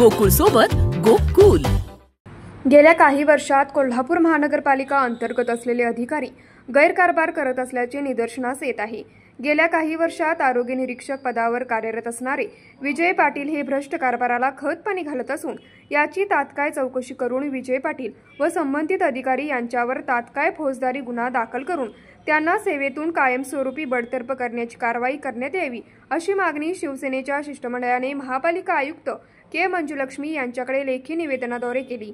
गोकुळ सोबत गोकुल। गेल्या काही वर्षात कोल्हापूर महानगरपालिका अंतर्गत असलेले अधिकारी गैरकारभार करत असल्याचे निदर्शनास येत आहे। गेल्या काही वर्षात आरोग्य निरीक्षक पदावर कार्यरत असणारे विजय पाटील हे भ्रष्ट कारभाराला खतपाणी घालत असून याची तात्काळ चौकशी करून विजय पाटील व संबंधित अधिकारी यांच्यावर तात्काळ फौजदारी गुन्हा दाखल करून त्यांना सेवेतून कायमस्वरूपी बडतर्फ करण्याची कारवाई करण्यात यावी, अशी मागणी शिवसेनेच्या शिष्टमंडळाने महापालिका आयुक्त के मंजुलक्ष्मी यांच्याकडे लेखी निवेदनाद्वारे केली।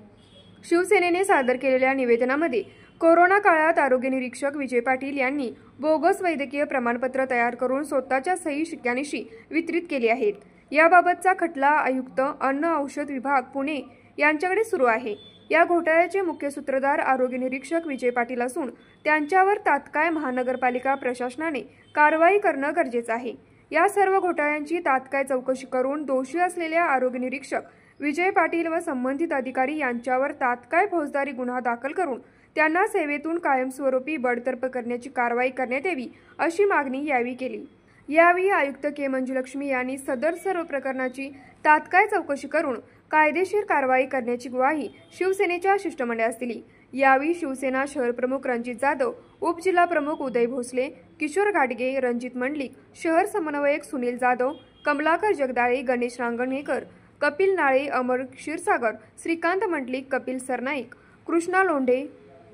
शिवसेनेने सादर केलेल्या निवेदनामध्ये कोरोना काळात आरोग्य निरीक्षक विजय पाटील यांनी बोगस वैद्यकीय प्रमाणपत्र तयार करून स्वतःच्या सही शिक्क्यानिशी वितरित केली आहेत। याबाबतचा खटला आयुक्त अन्न औषध विभाग पुणे यांच्याकडे सुरू आहे। या घोटाळ्याचे मुख्य सूत्रधार आरोग्य निरीक्षक विजय पाटील असून त्यांच्यावर तात्काळ महानगरपालिका प्रशासनाने कारवाई करणं गरजेचं आहे। या सर्व घोटाळ्यांची तात्काळ चौकशी करून दोषी असलेल्या आरोग्य निरीक्षक विजय पाटील व संबंधित अधिकारी यांच्यावर तात्काळ फौजदारी गुन्हा दाखल करून त्यांना सेवेतून कायमस्वरूपी बडतर्फ करण्याची कारवाई करण्यात यावी, अशी मागणी यावेळी केली। यावेळी आयुक्त के मंजुलक्ष्मी यांनी सदर सर्व प्रकरणाची तात्काळ चौकशी करून कायदेशीर कारवाई करण्याची ग्वाही शिवसेनेच्या शिष्टमंडळास दिली। यावेळी शिवसेना शहर प्रमुख रणजित जाधव, उपजिल्हा प्रमुख उदय भोसले, किशोर घाटगे, रणजित मंडलिक, शहर समन्वयक सुनील जाधव, कमलाकर जगदाळे, गणेश रांगणेकर, कपिल नाळे, अमर क्षीरसागर, श्रीकांत मंडलिक, कपिल सरनाईक, कृष्णा लोंढे,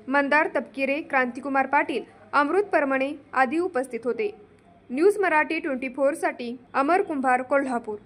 मंदार तपकिरे, क्रांतिकुमार पाटील, अमृत परमणे आदी उपस्थित होते। न्यूज मराठी 24 साठी अमर कुंभार, कोल्हापूर।